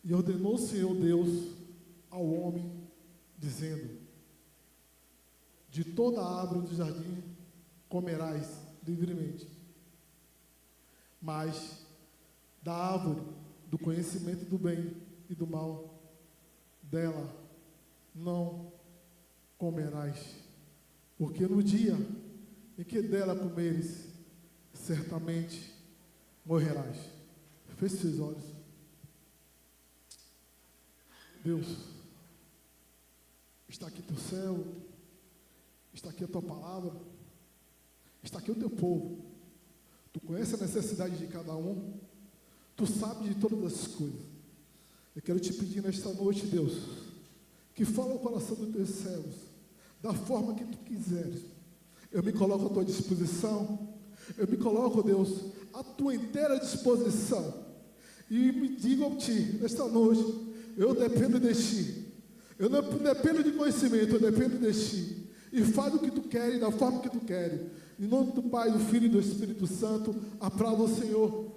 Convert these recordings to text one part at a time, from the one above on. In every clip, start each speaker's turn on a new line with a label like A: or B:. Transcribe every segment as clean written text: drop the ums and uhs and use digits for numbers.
A: E ordenou o Senhor Deus ao homem, dizendo: de toda a árvore do jardim comerás livremente, mas da árvore do conhecimento do bem e do mal, dela não comerás, porque no dia em que dela comeres, certamente morrerás. Feche seus olhos. Deus, está aqui teu céu, está aqui a tua palavra, está aqui o teu povo. Tu conhece a necessidade de cada um, tu sabes de todas as coisas. Eu quero te pedir nesta noite, Deus, que fala o coração dos teus servos, da forma que tu quiseres. Eu me coloco à tua disposição, eu me coloco, Deus, à tua inteira disposição, e me digo a ti, nesta noite, eu dependo de ti, eu não dependo de conhecimento, eu dependo de ti, e faz o que tu queres, da forma que tu queres, em nome do Pai, do Filho e do Espírito Santo, aplauda o Senhor,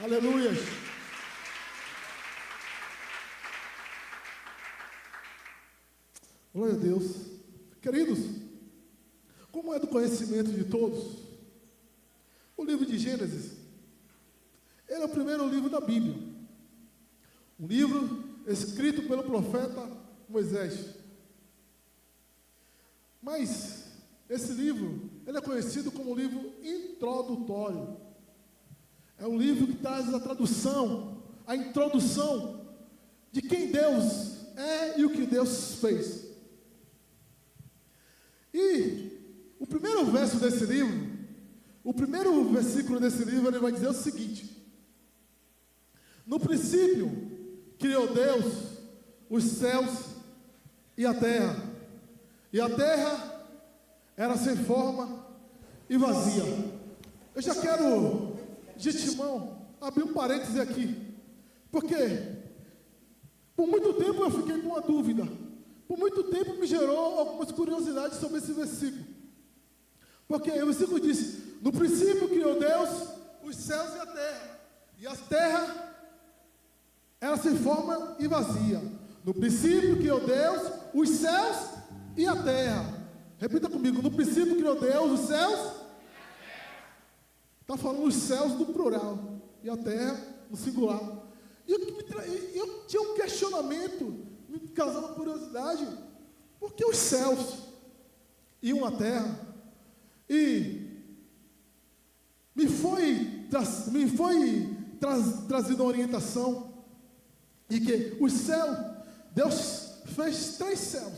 A: aleluia. Glória a Deus. Queridos, como é do conhecimento de todos, o livro de Gênesis, ele é o primeiro livro da Bíblia, um livro escrito pelo profeta Moisés. Mas esse livro, ele é conhecido como um livro introdutório. É um livro que traz a tradução, a introdução de quem Deus é e o que Deus fez. E o primeiro verso desse livro, o primeiro versículo desse livro, ele vai dizer o seguinte: no princípio criou Deus os céus e a terra era sem forma e vazia. Eu já quero, de antemão, abrir um parêntese aqui, porque por muito tempo eu fiquei com uma dúvida, por muito tempo me gerou algumas curiosidades sobre esse versículo, porque o versículo diz: no princípio criou Deus os céus e a terra era sem forma e vazia. No princípio criou Deus os céus e a terra. Repita comigo: no princípio criou Deus os céus. Está falando os céus no plural e a terra no singular. E eu tinha um questionamento, me causava curiosidade: por que os céus e uma terra? E me foi trazida uma orientação de que o céu, Deus fez 3 céus.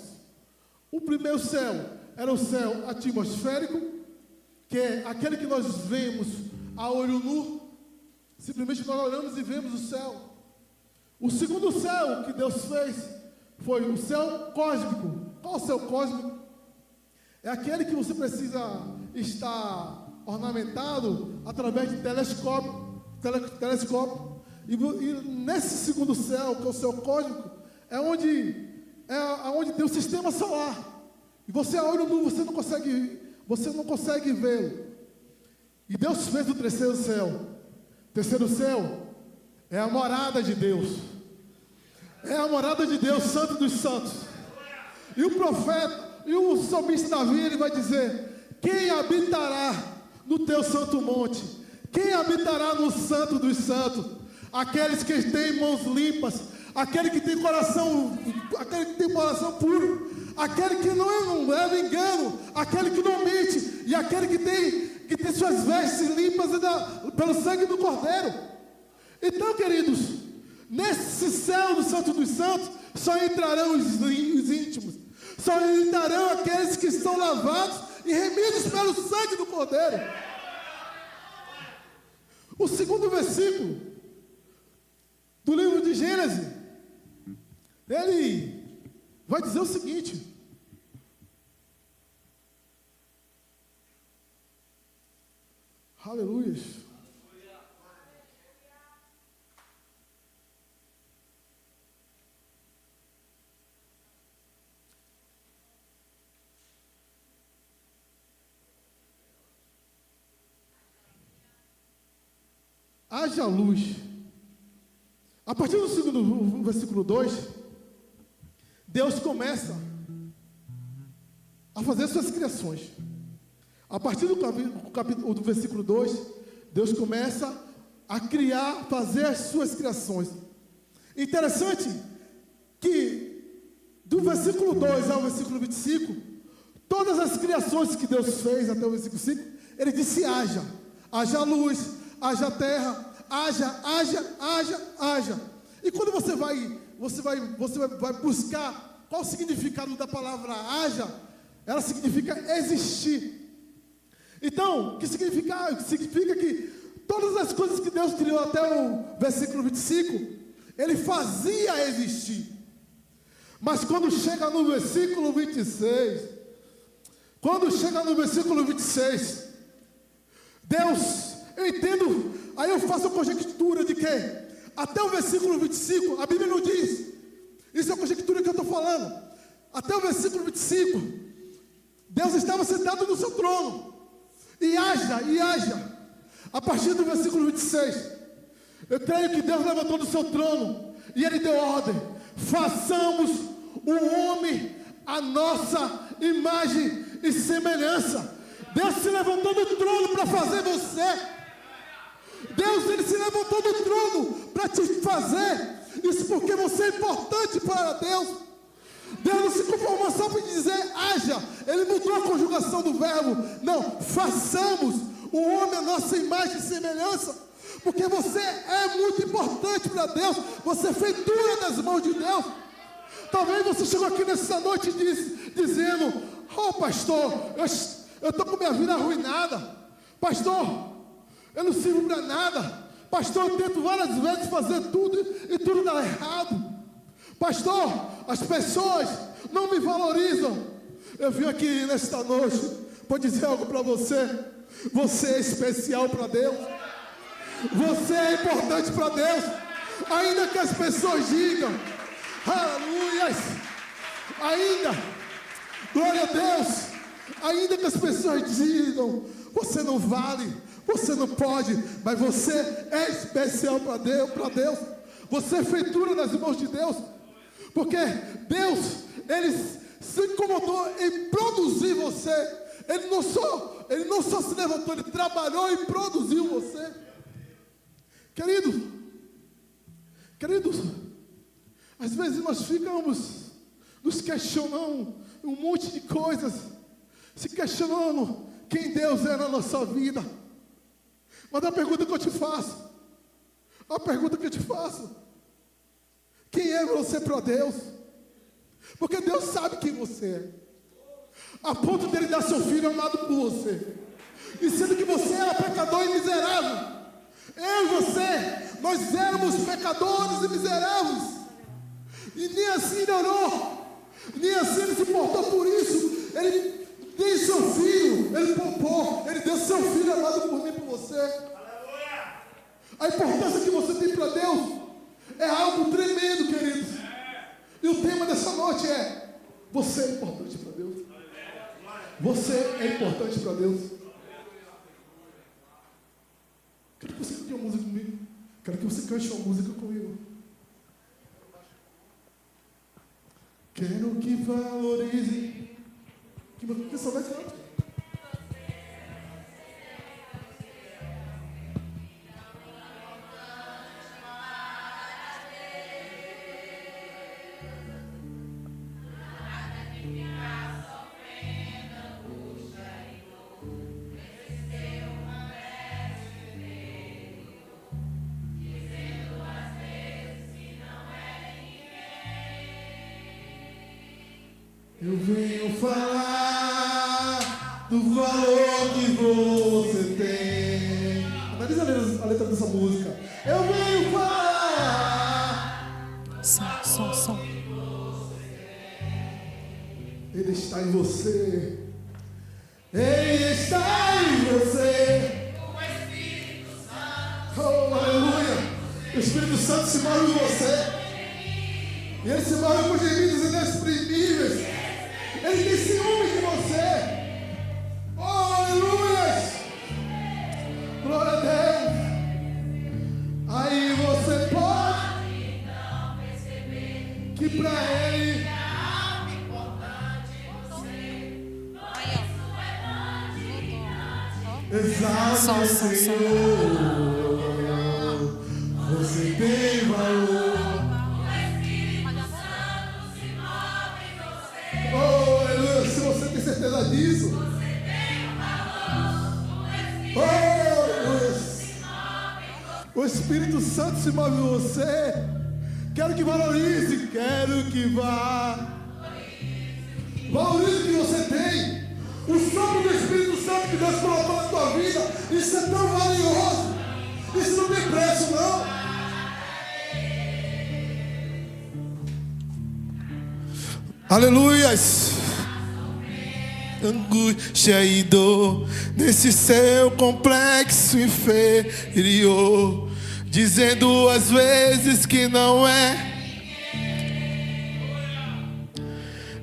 A: O primeiro céu era o céu atmosférico, que é aquele que nós vemos a olho nu, simplesmente nós olhamos e vemos o céu. O segundo céu que Deus fez foi o céu cósmico. Qual é o céu cósmico? É aquele que você precisa estar ornamentado através de telescópio. E nesse segundo céu, que é o céu cósmico, é onde tem o sistema solar. E você a olho nu, você não consegue vê-lo. E Deus fez o terceiro céu. O terceiro céu é a morada de Deus. É a morada de Deus, Santo dos Santos. E o profeta, e o salmista Davi, ele vai dizer: quem habitará no teu santo monte? Quem habitará no santo dos santos? Aqueles que têm mãos limpas, aquele que tem coração puro, aquele que não leva engano, aquele que não mente, e aquele que tem suas vestes limpas pelo sangue do Cordeiro. Então, queridos, nesse céu do Santo dos Santos, só entrarão os íntimos, só entrarão aqueles que estão lavados e remidos pelo sangue do Cordeiro. O segundo versículo do livro de Gênesis, ele vai dizer o seguinte: aleluia. Haja luz. A partir do versículo 2, Deus começa a fazer suas criações. A partir do versículo 2, Deus começa a criar, fazer as suas criações. Interessante que do versículo 2 ao versículo 25, todas as criações que Deus fez até o versículo 5, Ele disse: haja, haja luz, haja terra, haja. E quando você vai buscar qual o significado da palavra haja, ela significa existir. Então, o que significa? Significa que todas as coisas que Deus criou até o versículo 25, Ele fazia existir. Mas quando chega no versículo 26, Deus, eu entendo, aí eu faço a conjectura de que até o versículo 25, a Bíblia não diz, isso é a conjectura que eu estou falando, até o versículo 25, Deus estava sentado no seu trono, e haja, a partir do versículo 26, eu creio que Deus levantou do seu trono, e Ele deu ordem: façamos o homem a nossa imagem e semelhança. Deus se levantou do trono para fazer você. Deus, Ele se levantou do trono para te fazer. Isso porque você é importante para Deus. Deus não se conformou só para dizer haja. Ele mudou a conjugação do verbo. Não, façamos o homem a nossa imagem e semelhança. Porque você é muito importante para Deus. Você é feitura das mãos de Deus. Talvez você chegou aqui nessa noite dizendo: oh pastor, eu estou com minha vida arruinada. Pastor, eu não sirvo para nada. Pastor, eu tento várias vezes fazer tudo e tudo dá errado. Pastor, as pessoas não me valorizam. Eu vim aqui nesta noite para dizer algo para você. Você é especial para Deus. Você é importante para Deus. Ainda que as pessoas digam, aleluias, glória a Deus, ainda que as pessoas digam, você não vale, você não pode, mas você é especial para Deus. Você é feitura nas mãos de Deus, porque Deus, Ele se incomodou em produzir você. Ele não só se levantou, Ele trabalhou e produziu você. Queridos, às vezes nós ficamos nos questionando um monte de coisas, se questionando quem Deus é na nossa vida. Mas a pergunta que eu te faço, quem é você para Deus? Porque Deus sabe quem você é, a ponto de Ele dar seu filho amado por você, e sendo que você era pecador e miserável. Eu e você, nós éramos pecadores e miseráveis, e nem assim Ele orou, nem assim Ele se portou por isso. Ele deu seu filho, Ele poupou, Ele deu seu filho amado por mim e por você. A importância que você tem para Deus é algo tremendo, queridos. E o tema dessa noite é: você é importante para Deus. Você é importante para Deus. Quero que você cante uma música comigo. Quero que você cante uma música comigo. Quero que valorize. Que saudade canta. Eu venho falar do valor que você tem. Analisa a letra dessa música. Eu venho falar.
B: Som.
A: Ele está em você. Ele está em você. O Espírito Santo. Oh, aleluia. O Espírito Santo se move em você. E Ele se move por gemidos inexprimíveis. Ele tem ciúme de você. Oh, aleluia. Glória a Deus. Aí você pode para Ele. Exalte o Senhor, você tem valor. Oh, aleluia, se você tem certeza disso. Oh, o Espírito Santo se move em você. Quero que valorize, quero que vá. Valorize o que você tem. O sopro do Espírito Santo que Deus colocou na tua vida, isso é tão valioso. Isso não tem preço, não. Aleluias. Angústia e dor nesse seu complexo inferior, dizendo às vezes que não é.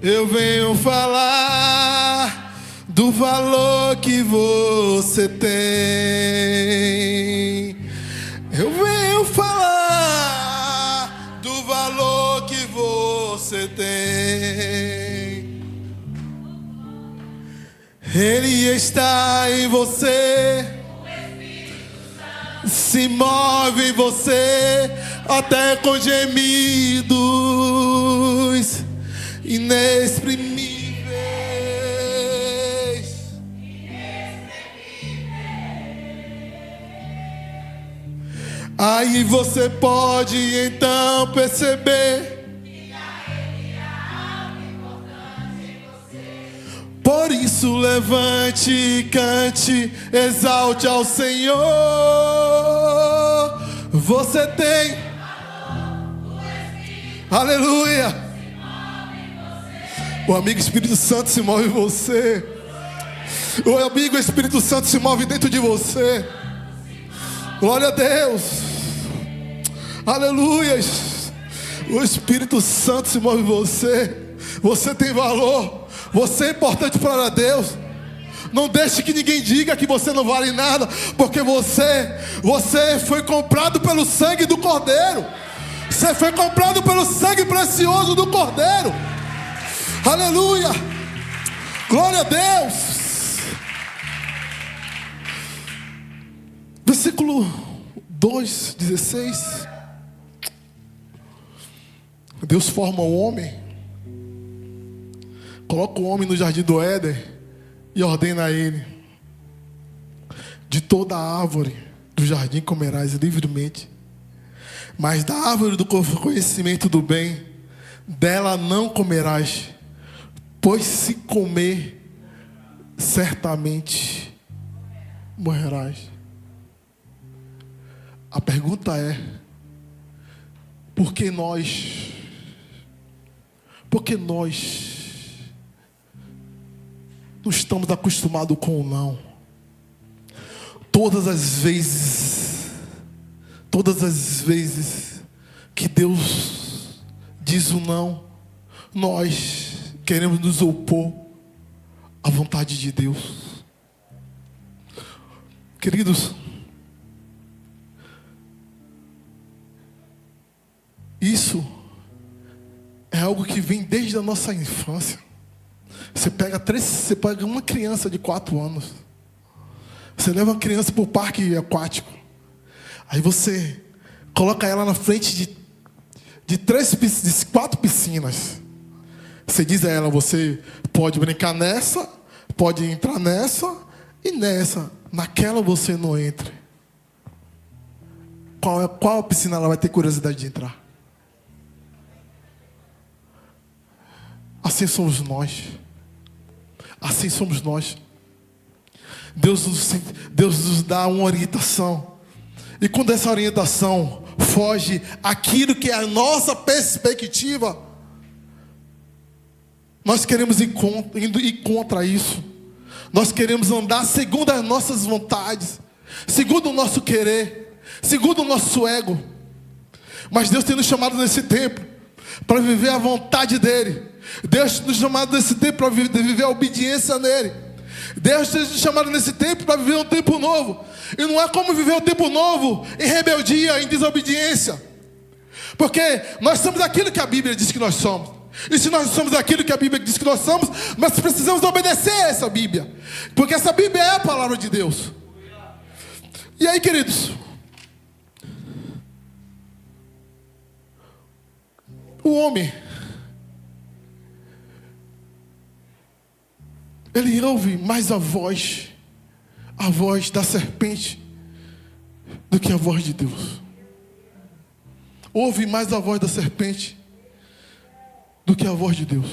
A: Eu venho falar do valor que você tem. Eu venho falar do valor que você tem. Ele está em você, se move em você até com gemidos inexprimíveis. Aí você pode então perceber. Por isso levante, cante, exalte ao Senhor. Você tem. Aleluia. O amigo Espírito Santo se move em você. O amigo Espírito Santo se move dentro de você. Glória a Deus. Aleluia. O Espírito Santo se move em você. Você tem valor. Você é importante para Deus. Não deixe que ninguém diga que você não vale nada, porque você foi comprado pelo sangue do Cordeiro. Você foi comprado pelo sangue precioso do Cordeiro. Aleluia. Glória a Deus. Versículo 2:16. Deus forma o homem, coloca o homem no jardim do Éden e ordena a ele: de toda a árvore do jardim comerás livremente, mas da árvore do conhecimento do bem, dela não comerás, pois se comer, certamente morrerás. A pergunta é: por que nós não estamos acostumados com o não? Todas as vezes que Deus diz o não, nós queremos nos opor à vontade de Deus. Queridos, isso é algo que vem desde a nossa infância. Você pega uma criança de 4 anos, você leva uma criança para o parque aquático, aí você coloca ela na frente de 4 piscinas. Você diz a ela: você pode brincar nessa, pode entrar nessa e nessa, naquela você não entre. Qual piscina ela vai ter curiosidade de entrar? Assim somos nós. Assim somos nós. Deus nos dá uma orientação. E quando essa orientação foge aquilo que é a nossa perspectiva, nós queremos ir contra isso. Nós queremos andar segundo as nossas vontades, segundo o nosso querer, segundo o nosso ego. Mas Deus tem nos chamado nesse tempo para viver a vontade dEle. Deus nos chamado nesse tempo para viver a obediência nele. Deus tem nos chamado nesse tempo para viver um tempo novo. E não é como viver um tempo novo em rebeldia, em desobediência. Porque nós somos aquilo que a Bíblia diz que nós somos. E se nós somos aquilo que a Bíblia diz que nós somos, nós precisamos obedecer a essa Bíblia. Porque essa Bíblia é a palavra de Deus. E aí, queridos, o homem, ele ouve mais a voz da serpente, do que a voz de Deus. Ouve mais a voz da serpente do que a voz de Deus.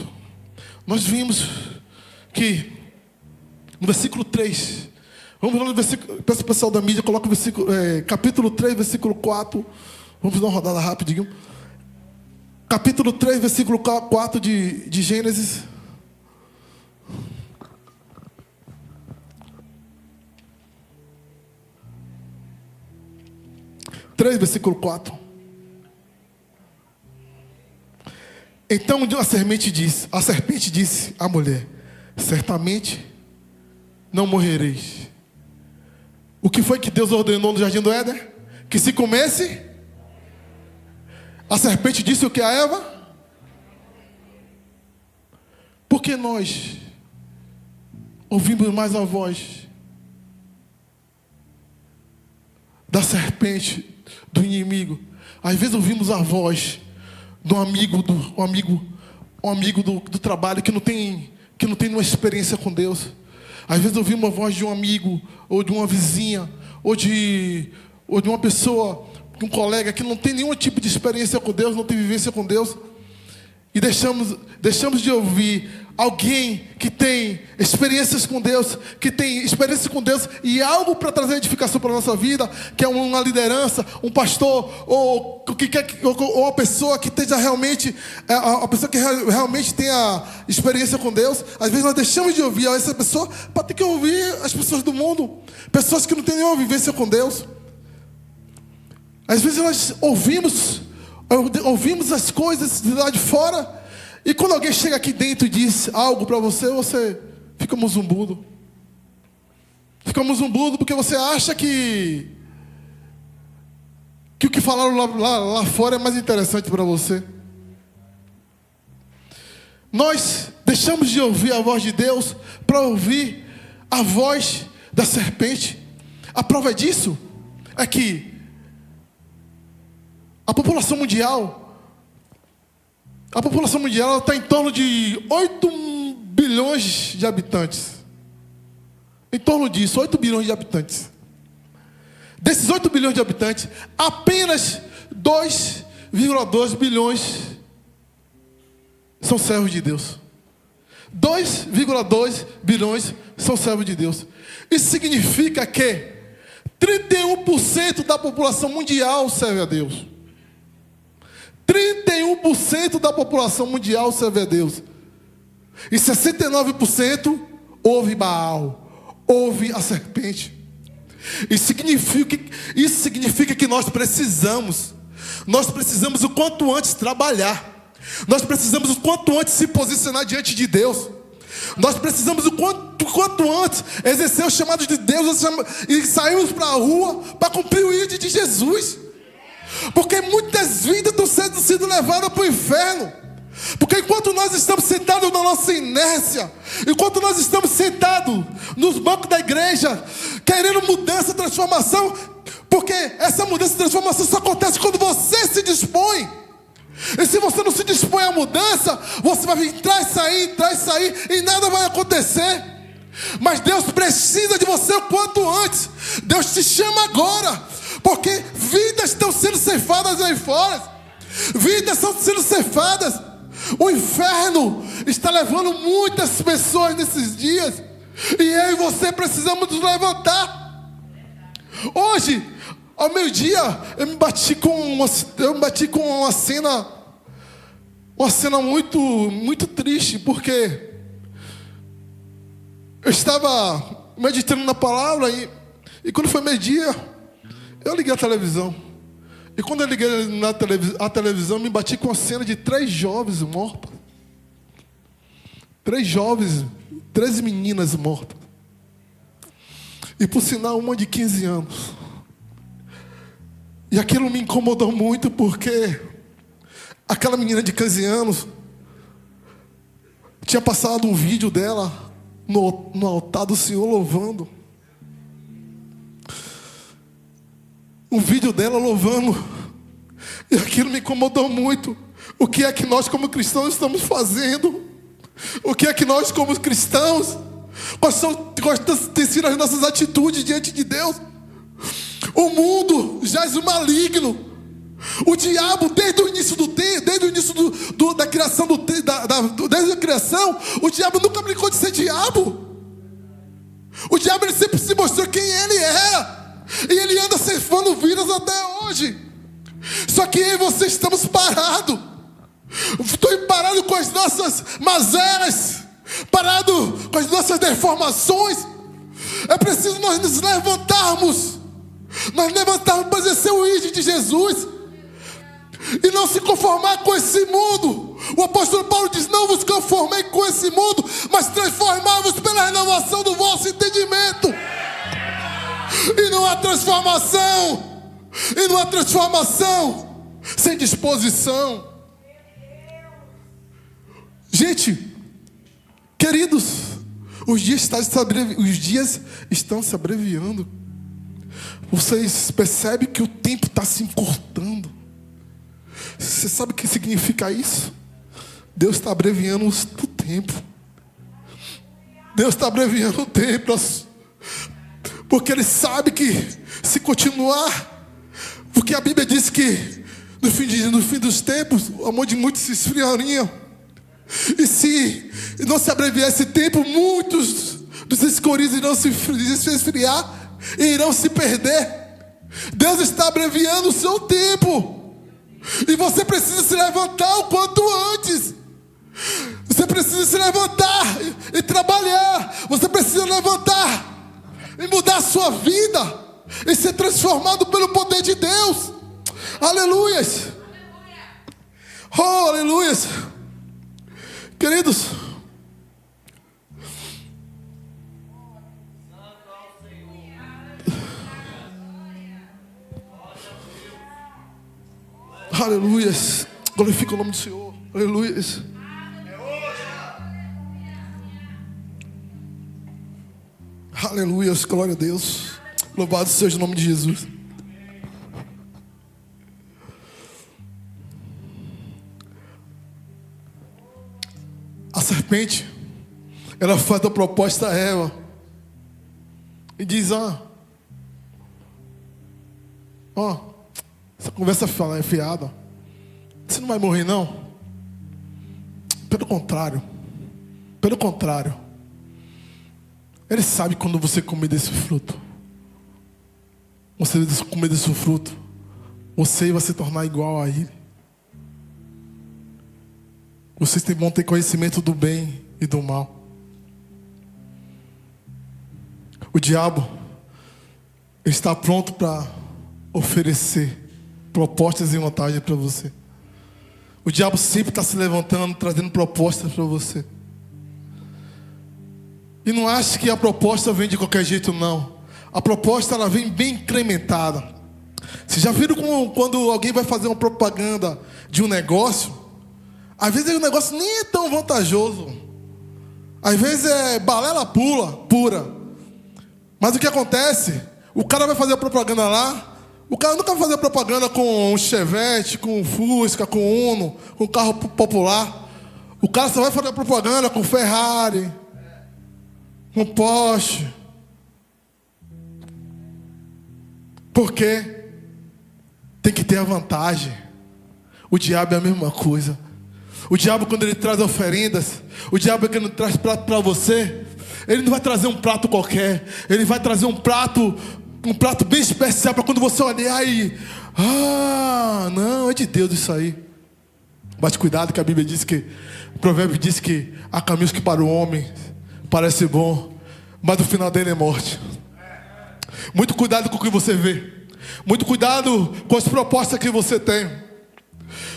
A: Nós vimos que no versículo 3, vamos lá no versículo, peço ao pessoal da mídia, coloca o versículo, capítulo 3, versículo 4, vamos dar uma rodada rapidinho. Capítulo 3, versículo 4 de Gênesis. Versículo 4. Então a serpente disse à mulher: certamente não morrereis. O que foi que Deus ordenou no jardim do Éden? Que se comesse. A serpente disse o que a Eva? Porque nós ouvimos mais a voz da serpente, do inimigo. Às vezes ouvimos a voz de um amigo do trabalho que não tem uma experiência com Deus. Às vezes ouvimos a voz de um amigo, ou de uma vizinha, ou de uma pessoa, de um colega que não tem nenhum tipo de experiência com Deus, não tem vivência com Deus. E deixamos de ouvir alguém que tem experiências com Deus, e algo para trazer edificação para a nossa vida, que é uma liderança, um pastor, ou uma pessoa que esteja realmente, a pessoa que realmente tenha experiência com Deus. Às vezes nós deixamos de ouvir essa pessoa para ter que ouvir as pessoas do mundo, pessoas que não têm nenhuma vivência com Deus. Às vezes nós ouvimos as coisas de lá de fora, e quando alguém chega aqui dentro e diz algo para você, você fica muzumbudo. Porque você acha que o que falaram lá fora é mais interessante para você. Nós deixamos de ouvir a voz de Deus para ouvir a voz da serpente. A prova disso é que a população mundial está em torno de 8 bilhões de habitantes. Em torno disso, 8 bilhões de habitantes. Desses 8 bilhões de habitantes, apenas 2,2 bilhões são servos de Deus. 2,2 bilhões são servos de Deus. Isso significa que 31% da população mundial serve a Deus. 31% da população mundial serve a Deus. E 69% ouve Baal, ouve a serpente. Isso significa que nós precisamos o quanto antes trabalhar. Nós precisamos o quanto antes se posicionar diante de Deus. Nós precisamos o quanto antes exercer o chamado de Deus e sairmos para a rua para cumprir o ID de Jesus. Porque muitas vidas estão sendo levadas para o inferno. Porque enquanto nós estamos sentados na nossa inércia, enquanto nós estamos sentados nos bancos da igreja, querendo mudança, transformação, porque essa mudança e transformação só acontece quando você se dispõe. E se você não se dispõe à mudança, você vai entrar e sair, e nada vai acontecer. Mas Deus precisa de você o quanto antes. Deus te chama agora. Porque vidas estão sendo ceifadas aí fora. Vidas estão sendo ceifadas. O inferno está levando muitas pessoas nesses dias. E eu e você precisamos nos levantar. Hoje, ao meio-dia, eu me bati com uma cena muito, muito triste. Porque eu estava meditando na palavra e quando foi meio-dia, eu liguei a televisão. E quando eu liguei a televisão, me bati com a cena de 3 jovens mortos. 3 meninas mortas. E por sinal, uma de 15 anos. E aquilo me incomodou muito porque
B: aquela menina de 15 anos, tinha passado um vídeo dela no altar do Senhor louvando. Um vídeo dela louvando. E aquilo me incomodou muito. O que é que nós como cristãos estamos fazendo? O que é que nós como cristãos, quais têm sido as nossas atitudes diante de Deus? O mundo jaz o maligno. O diabo, desde o início do tempo, desde o início da criação, desde a criação, o diabo nunca brincou de ser diabo. O diabo, ele sempre se mostrou quem ele era. E ele anda ceifando vidas até hoje. Só que eu e você estamos parados. Estou parado com as nossas mazelas, parado com as nossas deformações. É preciso nós nos levantarmos. Nós levantarmos para exercer o ID de Jesus. E não se conformar com esse mundo. O apóstolo Paulo diz: não vos conformei com esse mundo, mas transformai-vos pela renovação do vosso entendimento. E não há transformação. E não há transformação sem disposição. Gente, queridos, os dias estão se abreviando. Vocês percebem que o tempo está se encurtando. Você sabe o que significa isso? Deus está abreviando o tempo. Deus está abreviando o tempo. Porque Ele sabe que se continuar, porque a Bíblia diz que no fim dos tempos, o amor de muitos se esfriaria. E se não se abreviar esse tempo, muitos dos escolhidos irão se esfriar e irão se perder. Deus está abreviando o seu tempo. E você precisa se levantar o quanto antes. Você precisa se levantar e trabalhar. Você precisa levantar e mudar a sua vida e ser transformado pelo poder de Deus. Aleluias. Oh, aleluias. Queridos, aleluias. Glorifica o nome do Senhor. Aleluias. Aleluias, glória a Deus. Louvado seja o nome de Jesus. A serpente, ela faz a proposta a Eva e diz: essa conversa é fiada. Você não vai morrer, não? Pelo contrário. Ele sabe quando você comer desse fruto. Você comer desse fruto, você vai se tornar igual a ele. Vocês vão ter conhecimento do bem e do mal. O diabo está pronto para oferecer propostas e vantagens para você. O diabo sempre está se levantando, trazendo propostas para você. E não ache que a proposta vem de qualquer jeito, não. A proposta, ela vem bem incrementada. Vocês já viram quando alguém vai fazer uma propaganda de um negócio? Às vezes o negócio nem é tão vantajoso. Às vezes é balela pura. Mas o que acontece? O cara vai fazer a propaganda lá. O cara nunca vai fazer propaganda com um Chevette, com um Fusca, com um Uno, com um carro popular. O cara só vai fazer propaganda com Ferrari, com Porsche. Por quê? Tem que ter a vantagem. O diabo é a mesma coisa. O diabo, quando ele traz oferendas, o diabo, quando ele traz prato para você, ele não vai trazer um prato qualquer. Ele vai trazer um prato bem especial para quando você olhar e... não, é de Deus isso aí. Mas cuidado, que a Bíblia diz que... O provérbio diz que há caminhos que para o homem parece bom, mas o final dele é morte. Muito cuidado com o que você vê. Muito cuidado com as propostas que você tem.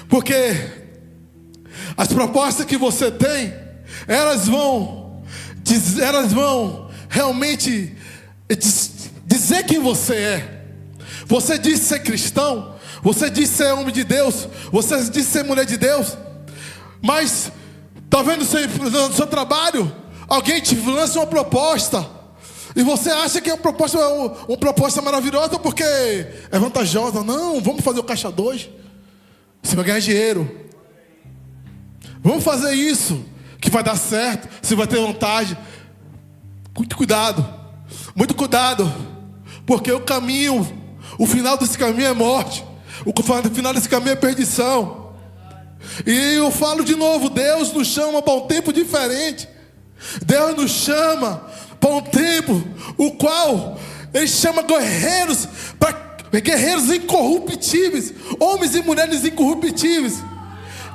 B: Porque as propostas que você tem, elas vão realmente dizer quem você é. Você diz ser cristão, Você diz ser homem de Deus, você diz ser mulher de Deus, mas está vendo no seu trabalho, alguém te lança uma proposta, e você acha que é uma proposta maravilhosa porque é vantajosa. Não, vamos fazer o caixa 2. Você vai ganhar dinheiro. Vamos fazer isso, que vai dar certo, você vai ter vontade. Muito cuidado, porque o caminho, o final desse caminho é morte, o final desse caminho é perdição. E eu falo de novo, Deus nos chama para um tempo diferente. Deus nos chama para um tempo o qual Ele chama guerreiros, guerreiros incorruptíveis, homens e mulheres incorruptíveis,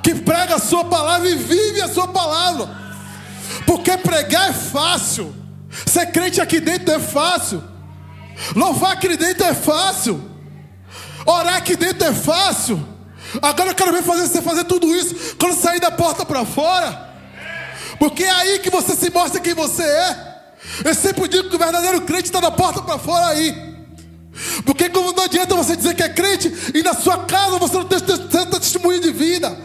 B: que prega a sua palavra e vive a sua palavra. Porque pregar é fácil, ser crente aqui dentro é fácil, louvar aqui dentro é fácil, orar aqui dentro é fácil. Agora eu quero ver você fazer tudo isso quando sair da porta para fora, porque é aí que você se mostra quem você é. Eu sempre digo que o verdadeiro crente está da porta para fora aí. Porque como não adianta você dizer que é crente e na sua casa você não tem testemunho de vida,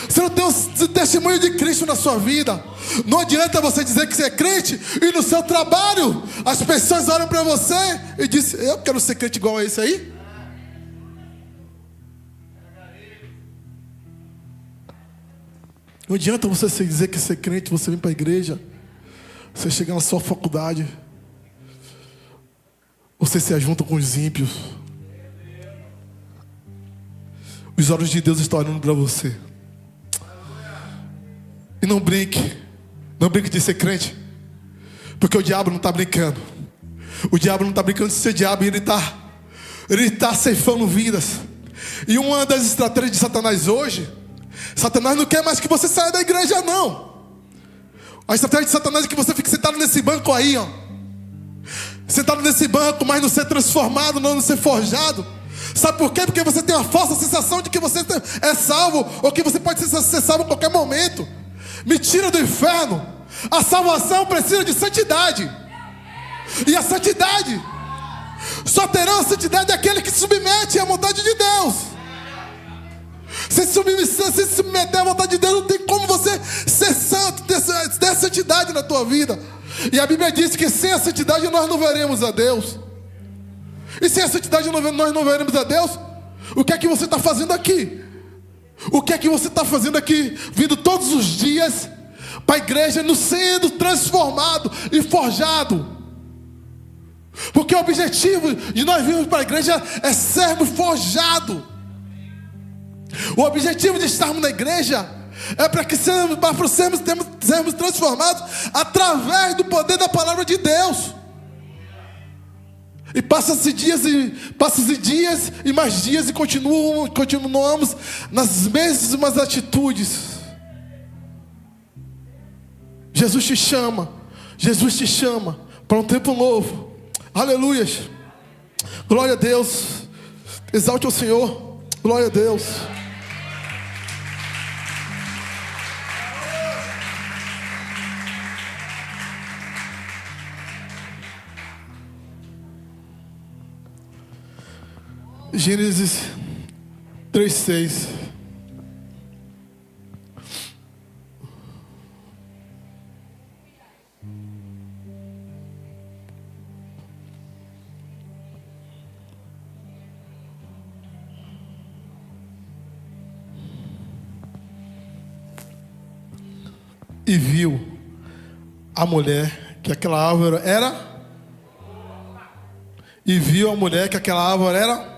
B: você não tem o testemunho de Cristo na sua vida. Não adianta você dizer que você é crente e no seu trabalho as pessoas olham para você e dizem: eu quero ser crente igual a esse aí. Não adianta você dizer que você é crente, você vem para a igreja, você chega na sua faculdade, você se ajunta com os ímpios. Os olhos de Deus estão olhando para você. E não brinque de ser crente, porque o diabo não está brincando. O diabo não está brincando de ser diabo, e ele está ceifando vidas. E uma das estratégias de Satanás hoje, Satanás não quer mais que você saia da igreja, não. A estratégia de Satanás é que você fique sentado nesse banco aí, ó. Sentado nesse banco, mas não ser transformado, não ser forjado. Sabe por quê? Porque você tem uma falsa sensação de que você é salvo, ou que você pode ser salvo a qualquer momento. Me tira do inferno. A salvação precisa de santidade. E a santidade, só terá a santidade daquele que se submete à vontade de Deus. Se submeter à vontade de Deus, não tem como você ser santo, ter santidade na tua vida. E a Bíblia diz que sem a santidade nós não veremos a Deus. E sem a santidade nós não veremos a Deus. O que é que você está fazendo aqui? O que é que você está fazendo aqui, vindo todos os dias para a igreja, não sendo transformado e forjado? Porque o objetivo de nós virmos para a igreja é sermos forjados. O objetivo de estarmos na igreja é para que sermos transformados através do poder da palavra de Deus. E passa-se dias e mais dias, e continuamos nas mesmas atitudes. Jesus te chama para um tempo novo. Aleluias. Glória a Deus. Exalte ao Senhor. Glória a Deus. Gênesis 3:6. E viu a mulher que aquela árvore era. E viu a mulher que aquela árvore era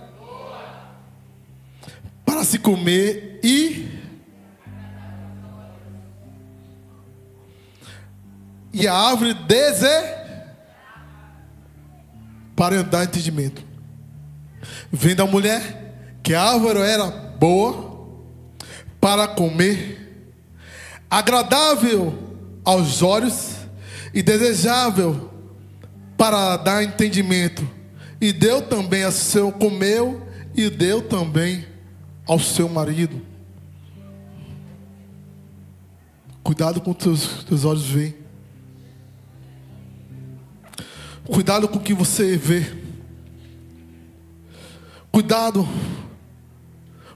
B: para se comer e a árvore para dar entendimento. Vendo a mulher que a árvore era boa para comer, agradável aos olhos e desejável para dar entendimento, e deu também a seu, comeu e deu também ao seu marido. Cuidado com teus olhos veem. Cuidado com o que você vê. Cuidado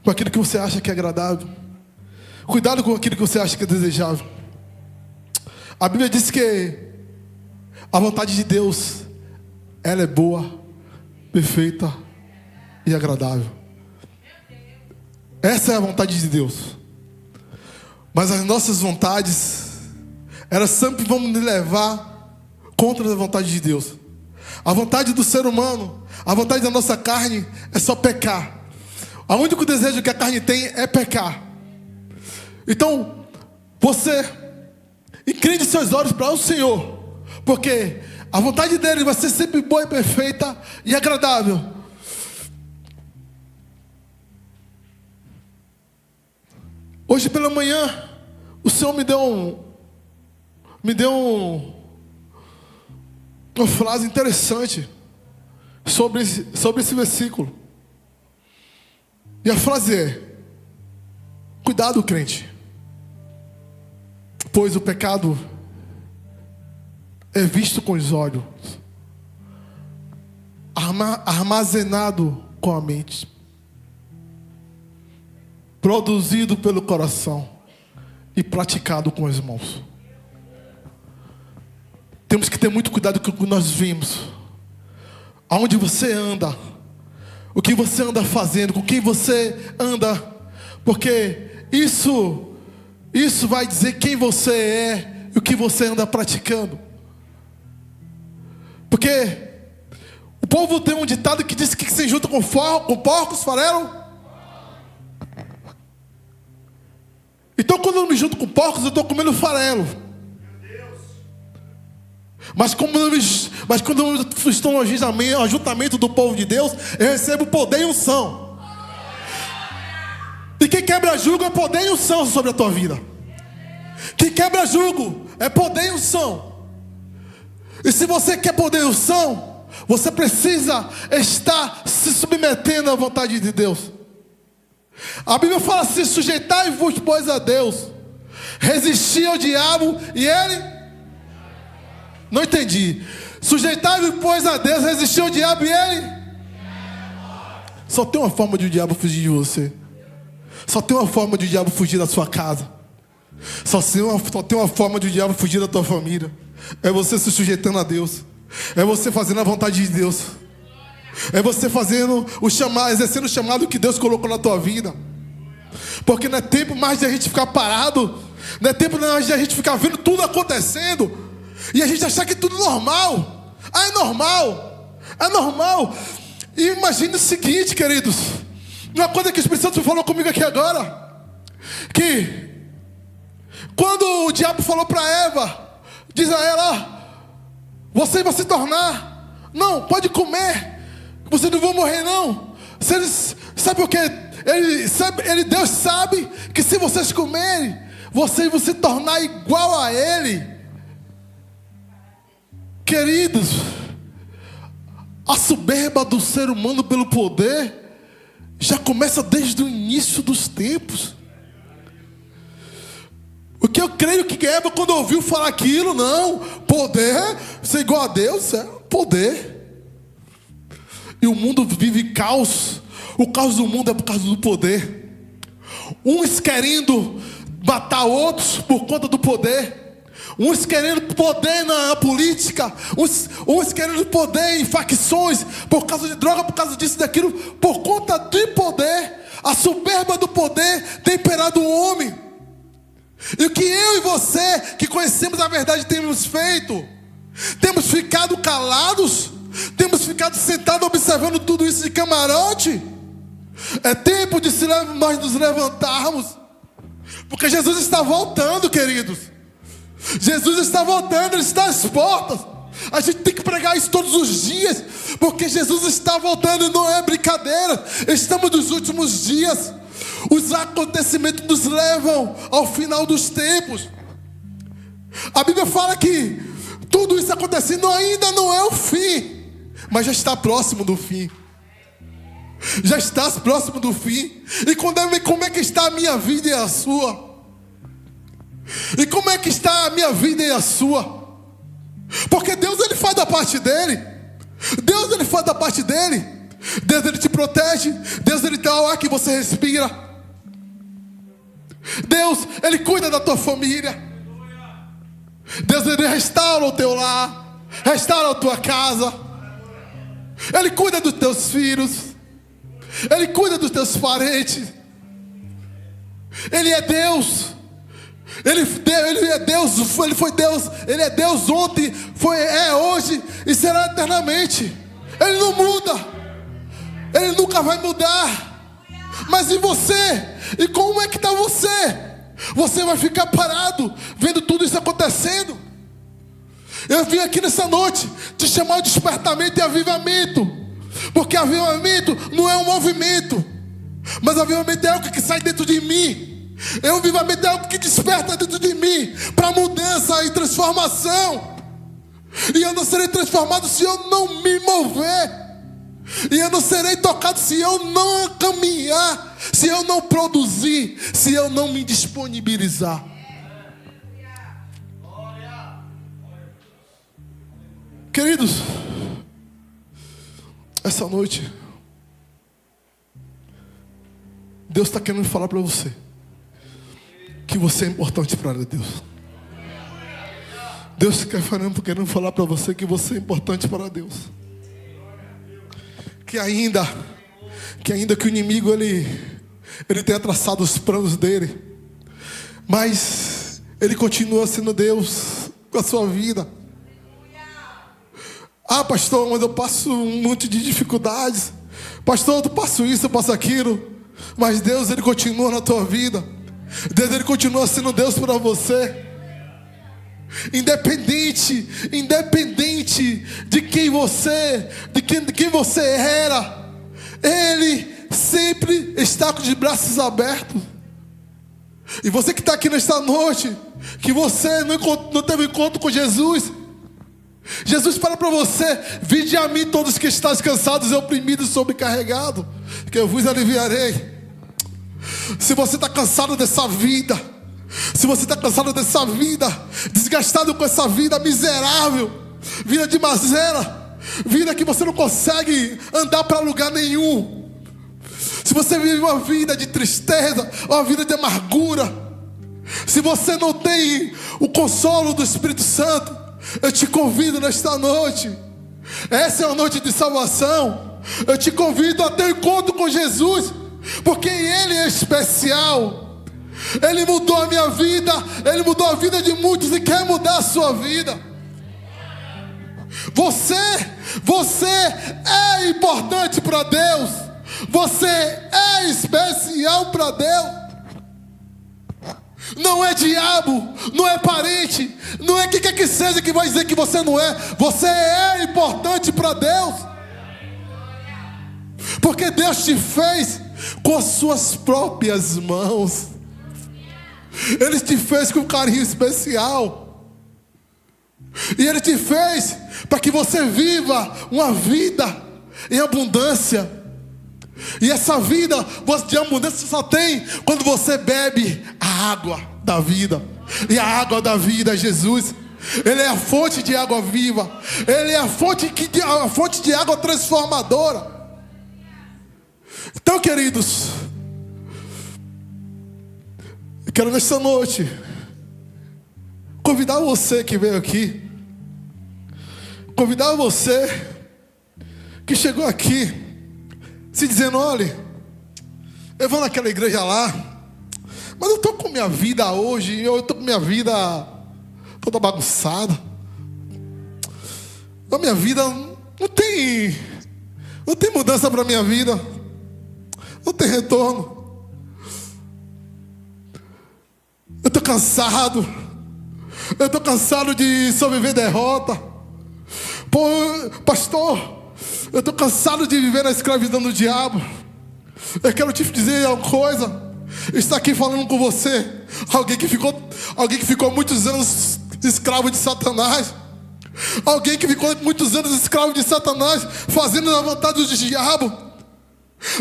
B: com aquilo que você acha que é agradável. Cuidado com aquilo que você acha que é desejável. A Bíblia diz que a vontade de Deus, ela é boa, perfeita e agradável. Essa é a vontade de Deus. Mas as nossas vontades, elas sempre vão nos levar contra a vontade de Deus. A vontade do ser humano, a vontade da nossa carne é só pecar. O único desejo que a carne tem é pecar. Então, você incline seus olhos para o Senhor, porque a vontade dele vai ser sempre boa e perfeita e agradável. Hoje pela manhã, o Senhor me deu uma frase interessante sobre esse versículo. E a frase é: cuidado, crente, pois o pecado é visto com os olhos, armazenado com a mente, produzido pelo coração e praticado com as mãos. Temos que ter muito cuidado com o que nós vimos. Aonde você anda, o que você anda fazendo, com quem você anda, porque isso vai dizer quem você é e o que você anda praticando. Porque o povo tem um ditado que diz que se junta com porcos, farelo. Então quando eu me junto com porcos, eu estou comendo farelo. Mas quando eu estou no ajuntamento do povo de Deus, eu recebo poder e unção. E quem quebra jugo é poder e unção sobre a tua vida. Quem quebra jugo é poder e unção. E se você quer poder e unção, você precisa estar se submetendo à vontade de Deus. A Bíblia fala assim: sujeitai-vos, pois, a Deus, resisti ao diabo e ele... Não entendi. Sujeitai-vos, pois, a Deus, resisti ao diabo e ele... Só tem uma forma de o diabo fugir de você. Só tem uma forma de o diabo fugir da sua casa. Só tem uma forma de o diabo fugir da tua família. É você se sujeitando a Deus. É você fazendo a vontade de Deus. É você fazendo exercendo o chamado que Deus colocou na tua vida. Porque não é tempo mais de a gente ficar parado. Não é tempo mais de a gente ficar vendo tudo acontecendo e a gente achar que tudo é normal. É normal. É normal. E imagine o seguinte, queridos. Uma coisa que o Espírito Santo falou comigo aqui agora, que quando o diabo falou para Eva, diz a ela: você vai se tornar, não, pode comer, você não vai morrer não. Sabe o que? Deus sabe que se vocês comerem, vocês vão se tornar igual a Ele. Queridos, a soberba do ser humano pelo poder já começa desde o início dos tempos. O que eu creio que Eva, quando ouviu falar aquilo, não, poder, ser igual a Deus, é poder. E o mundo vive caos. O caos do mundo é por causa do poder. Uns querendo matar outros por conta do poder. Uns querendo poder na política. Uns querendo poder em facções, por causa de droga, por causa disso e daquilo, por conta de poder. A soberba do poder tem imperado o homem. E o que eu e você, que conhecemos a verdade, temos feito? Temos ficado calados? Temos ficado sentados observando tudo isso de camarote? É tempo de nós nos levantarmos, porque Jesus está voltando, queridos. Jesus está voltando, Ele está às portas. A gente tem que pregar isso todos os dias, porque Jesus está voltando e não é brincadeira. Estamos nos últimos dias. Os acontecimentos nos levam ao final dos tempos. A Bíblia fala que tudo isso acontecendo ainda não é o fim, mas já está próximo do fim. Já está próximo do fim. E como é que está a minha vida e a sua? E como é que está a minha vida e a sua? Porque Deus, Ele faz da parte dele. Deus, Ele faz da parte dele. Deus, Ele te protege. Deus, Ele dá o ar que você respira. Deus, Ele cuida da tua família. Deus, Ele restaura o teu lar, restaura a tua casa. Ele cuida dos teus filhos. Ele cuida dos teus parentes. Ele é Deus. Ele é Deus. Ele foi Deus. Ele é Deus ontem, é hoje e será eternamente. Ele não muda. Ele nunca vai mudar. Mas e você? E como é que está você? Você vai ficar parado vendo tudo isso acontecendo? Eu vim aqui nessa noite te chamar de despertamento e avivamento. Porque avivamento não é um movimento, mas avivamento é algo que sai dentro de mim. Avivamento é algo que desperta dentro de mim para mudança e transformação. E eu não serei transformado se eu não me mover. E eu não serei tocado se eu não caminhar, se eu não produzir, se eu não me disponibilizar. Queridos, essa noite Deus está querendo falar para você que você é importante para Deus. Deus querendo falar para você que você é importante para Deus. Que ainda que o inimigo ele tenha traçado os planos dele, mas ele continua sendo Deus com a sua vida. Ah, pastor, mas eu passo um monte de dificuldades. Pastor, eu passo isso, eu passo aquilo. Mas Deus, Ele continua na tua vida. Deus, Ele continua sendo Deus para você. Independente de quem você era, Ele sempre está com os braços abertos. E você que está aqui nesta noite, que você não teve encontro com Jesus, Jesus fala para você: vinde a mim todos que estáis cansados e oprimidos, sobrecarregados, que eu vos aliviarei. Se você está cansado dessa vida, se você está cansado dessa vida, desgastado com essa vida miserável, vida de mazela, vida que você não consegue andar para lugar nenhum, se você vive uma vida de tristeza, uma vida de amargura, se você não tem o consolo do Espírito Santo, eu te convido nesta noite. Essa é a noite de salvação. Eu te convido a ter um encontro com Jesus, porque Ele é especial. Ele mudou a minha vida, Ele mudou a vida de muitos e quer mudar a sua vida. Você é importante para Deus. Você é especial para Deus. Não é diabo, não é parente, não é quem quer que seja que vai dizer que você não é. Você é importante para Deus, porque Deus te fez com as suas próprias mãos. Ele te fez com um carinho especial, e Ele te fez para que você viva uma vida em abundância. E essa vida de abundância só tem quando você bebe a água da vida. E a água da vida é Jesus. Ele é a fonte de água viva. Ele é a fonte de água transformadora. Então, queridos, eu quero nessa noite convidar você que veio aqui, convidar você que chegou aqui se dizendo: olha, eu vou naquela igreja lá, mas eu estou com minha vida hoje, eu estou com minha vida toda bagunçada. A minha vida não tem mudança para a minha vida, não tem retorno. Eu estou cansado de só viver derrota. Pô, pastor, eu estou cansado de viver na escravidão do diabo. Eu quero te dizer uma coisa. Está aqui falando com você alguém que ficou muitos anos escravo de Satanás. Alguém que ficou muitos anos escravo de Satanás, fazendo a vontade do diabo.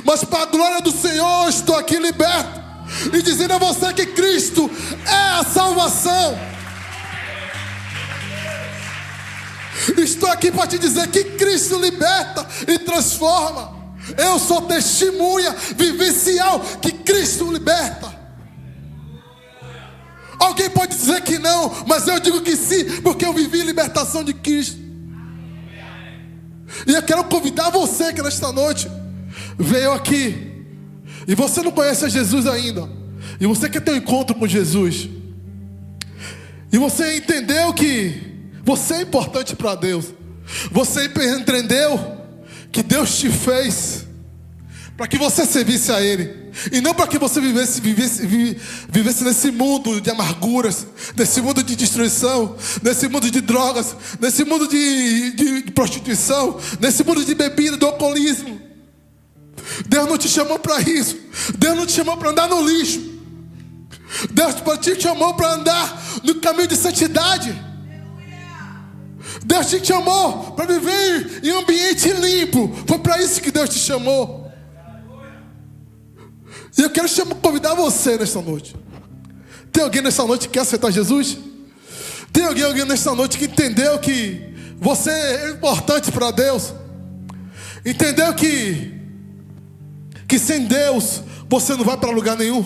B: Mas para a glória do Senhor, eu estou aqui liberto e dizendo a você que Cristo é a salvação. Estou aqui para te dizer que Cristo liberta e transforma. Eu sou testemunha vivencial que Cristo liberta. Alguém pode dizer que não, mas eu digo que sim, porque eu vivi a libertação de Cristo. E eu quero convidar você que nesta noite veio aqui e você não conhece a Jesus ainda, e você quer ter um encontro com Jesus, e você entendeu que você é importante para Deus. Você entendeu que Deus te fez para que você servisse a Ele, e não para que você vivesse nesse mundo de amarguras, nesse mundo de destruição, nesse mundo de drogas, nesse mundo de prostituição, nesse mundo de bebida, do alcoolismo. Deus não te chamou para isso. Deus não te chamou para andar no lixo. Deus te chamou para andar no caminho de santidade. Deus te chamou para viver em um ambiente limpo. Foi para isso que Deus te chamou. E eu quero convidar você nesta noite. Tem alguém nesta noite que quer aceitar Jesus? Tem alguém nesta noite que entendeu que você é importante para Deus? Entendeu que sem Deus você não vai para lugar nenhum?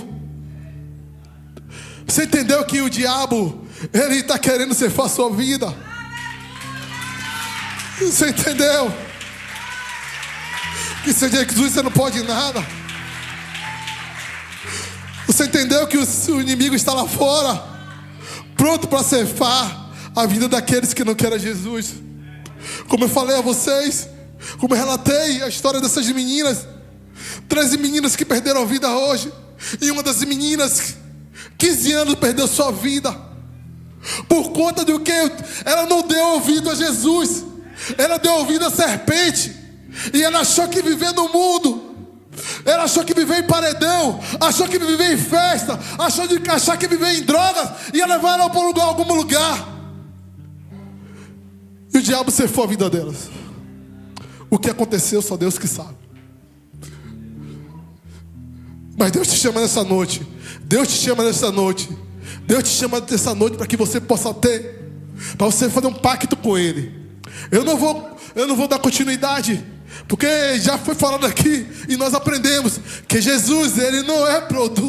B: Você entendeu que o diabo, ele está querendo ceifar a sua vida? Você entendeu que sem Jesus você não pode nada? Você entendeu que o inimigo está lá fora, pronto para ceifar a vida daqueles que não querem Jesus? Como eu falei a vocês, como eu relatei a história dessas meninas, 13 meninas que perderam a vida hoje, e uma das meninas, 15 anos, perdeu sua vida, por conta do que? Ela não deu ouvido a Jesus, ela deu ouvido à serpente, e ela achou que viver no mundo, ela achou que viver em paredão, achou que viver em festa, achou que viver em drogas ia levar ela para algum lugar. E o diabo ceifou a vida delas. O que aconteceu só Deus que sabe. Mas Deus te chama nessa noite. Deus te chama nessa noite. Deus te chama nessa noite para que você possa ter, para você fazer um pacto com Ele. Eu não vou dar continuidade, porque já foi falado aqui e nós aprendemos que Jesus, Ele não é produto.